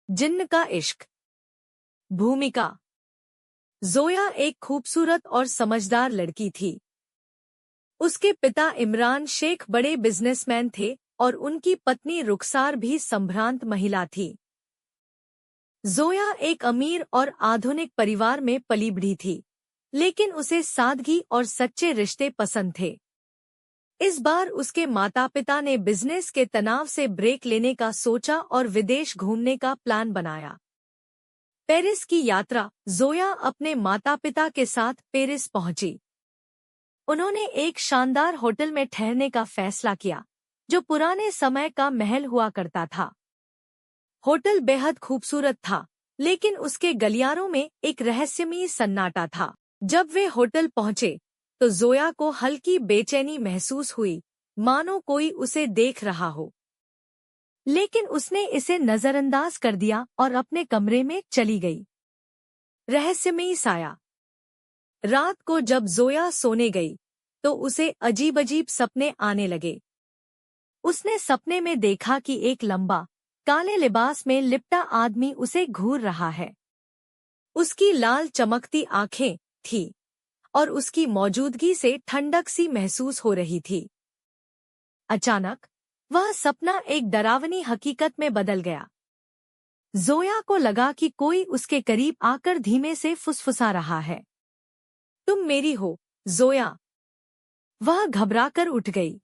जिन्न का इश्क। भूमिका। जोया एक खूबसूरत और समझदार लड़की थी। उसके पिता इमरान शेख बड़े बिजनेसमैन थे और उनकी पत्नी रुखसार भी संभ्रांत महिला थी। जोया एक अमीर और आधुनिक परिवार में पली बढ़ी थी, लेकिन उसे सादगी और सच्चे रिश्ते पसंद थे। इस बार उसके माता-पिता ने बिजनेस के तनाव से ब्रेक लेने का सोचा और विदेश घूमने का प्लान बनाया। पेरिस की यात्रा। जोया अपने माता-पिता के साथ पेरिस पहुंची। उन्होंने एक शानदार होटल में ठहरने का फैसला किया, जो पुराने समय का महल हुआ करता था। होटल बेहद खूबसूरत था, लेकिन उसके गलियारों में एक रहस्यमयी सन्नाटा था। जब वे होटल पहुंचे, तो जोया को हल्की बेचैनी महसूस हुई, मानो कोई उसे देख रहा हो। लेकिन उसने इसे नजरअंदाज कर दिया और अपने कमरे में चली गई। रहस्यमयी साया। रात को जब जोया सोने गई, तो उसे अजीब-अजीब सपने आने लगे। उसने सपने में देखा कि एक लंबा, काले लिबास में लिपटा आदमी उसे घूर रहा है। उसकी लाल चमकती आंखें थीं और उसकी मौजूदगी से ठंडक सी महसूस हो रही थी। अचानक वह सपना एक डरावनी हकीकत में बदल गया। जोया को लगा कि कोई उसके करीब आकर धीमे से फुसफुसा रहा है। तुम मेरी हो, जोया। वह घबराकर उठ गई।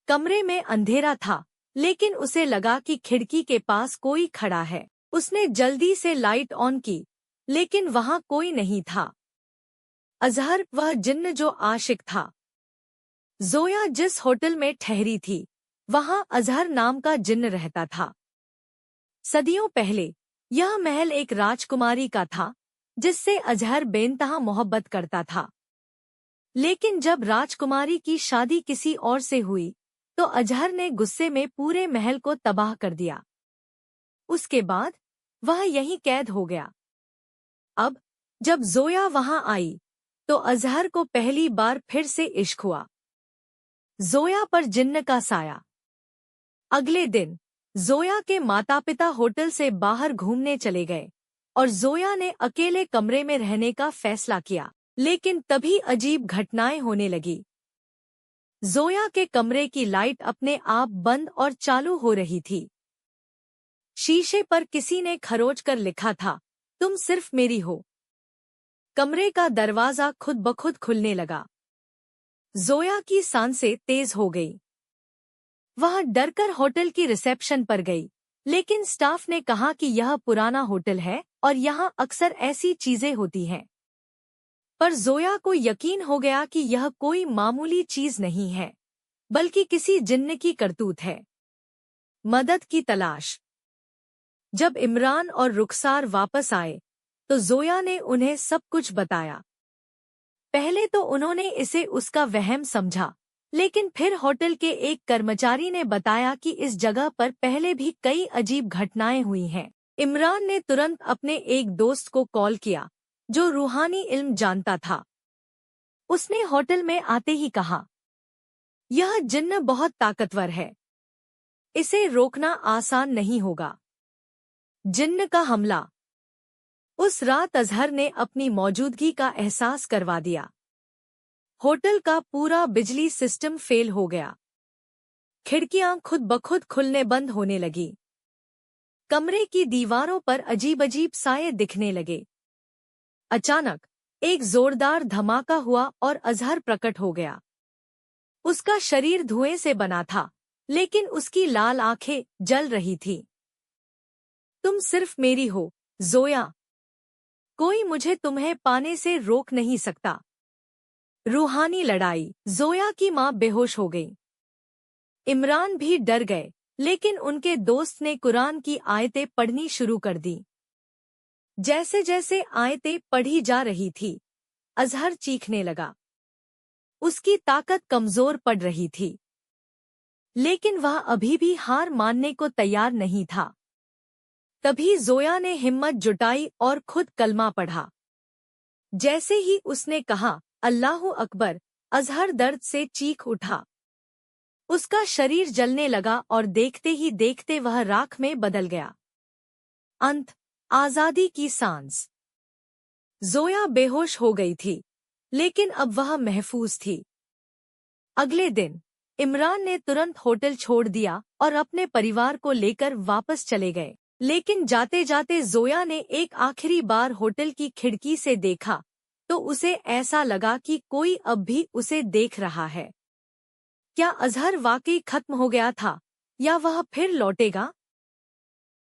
कमरे में अंधेरा था, लेकिन उसे लगा कि खिड़की के पास कोई खड़ा है। उसने जल्दी से लाइट ऑन की, लेकिन वहां कोई नहीं था। अजहर, वह जिन्न जो आशिक था। जोया जिस होटल में ठहरी थी, वहां अजहर नाम का जिन्न रहता था। सदियों पहले यह महल एक राजकुमारी का था, जिससे अजहर बेइंतहा मोहब्बत करता था। लेकिन जब राजकुमारी की शादी किसी और से हुई, तो अजहर ने गुस्से में पूरे महल को तबाह कर दिया। उसके बाद वह यहीं कैद हो गया। अब जब जोया वहां आई, तो अजहर को पहली बार फिर से इश्क हुआ। जोया पर जिन्न का साया। अगले दिन जोया के माता-पिता होटल से बाहर घूमने चले गए और जोया ने अकेले कमरे में रहने का फैसला किया। लेकिन तभी अजीब घटनाएं होने लगी। जोया के कमरे की लाइट अपने आप बंद और चालू हो रही थी। शीशे पर किसी ने खरोच कर लिखा था, तुम सिर्फ मेरी हो। कमरे का दरवाजा खुद ब खुद खुलने लगा। जोया की सांसें तेज हो गई। वह डरकर होटल की रिसेप्शन पर गई, लेकिन स्टाफ ने कहा कि यह पुराना होटल है और यहाँ अक्सर ऐसी चीजें होती हैं। पर जोया को यकीन हो गया कि यह कोई मामूली चीज नहीं है, बल्कि किसी जिन्न की करतूत है। मदद की तलाश। जब इमरान और रुखसार वापस आए, तो जोया ने उन्हें सब कुछ बताया। पहले तो उन्होंने इसे उसका वहम समझा, लेकिन फिर होटल के एक कर्मचारी ने बताया कि इस जगह पर पहले भी कई अजीब घटनाएं हुई हैं। इमरान ने तुरंत अपने एक दोस्त को कॉल किया, जो रूहानी इल्म जानता था। उसने होटल में आते ही कहा, यह जिन्न बहुत ताकतवर है। इसे रोकना आसान नहीं होगा। जिन्न का हमला। उस रात अजहर ने अपनी मौजूदगी का एहसास करवा दिया। होटल का पूरा बिजली सिस्टम फेल हो गया। खिड़कियां खुद ब खुद खुलने बंद होने लगी। कमरे की दीवारों पर अजीब-अजीब साये दिखने लगे। अचानक एक जोरदार धमाका हुआ और अजहर प्रकट हो गया। उसका शरीर धुएं से बना था, लेकिन उसकी लाल आंखें जल रही थीं। तुम सिर्फ मेरी हो, जोया। कोई मुझे तुम्हें पाने से रोक नहीं सकता। रूहानी लड़ाई। जोया की मां बेहोश हो गई। इमरान भी डर गए, लेकिन उनके दोस्त ने कुरान की आयतें पढ़नी शुरू कर दी। जैसे जैसे आयतें पढ़ी जा रही थी, अजहर चीखने लगा। उसकी ताकत कमजोर पड़ रही थी, लेकिन वह अभी भी हार मानने को तैयार नहीं था। तभी जोया ने हिम्मत जुटाई और खुद कलमा पढ़ा। जैसे ही उसने कहा, अल्लाहु अकबर, अजहर दर्द से चीख उठा। उसका शरीर जलने लगा और देखते ही देखते वह राख में बदल गया। अंत, आजादी की सांस। जोया बेहोश हो गई थी, लेकिन अब वह महफूज थी। अगले दिन इमरान ने तुरंत होटल छोड़ दिया और अपने परिवार को लेकर वापस चले गए। लेकिन जाते जाते जोया ने एक आखिरी बार होटल की खिड़की से देखा, तो उसे ऐसा लगा कि कोई अब भी उसे देख रहा है। क्या अजहर वाकई खत्म हो गया था, या वह फिर लौटेगा?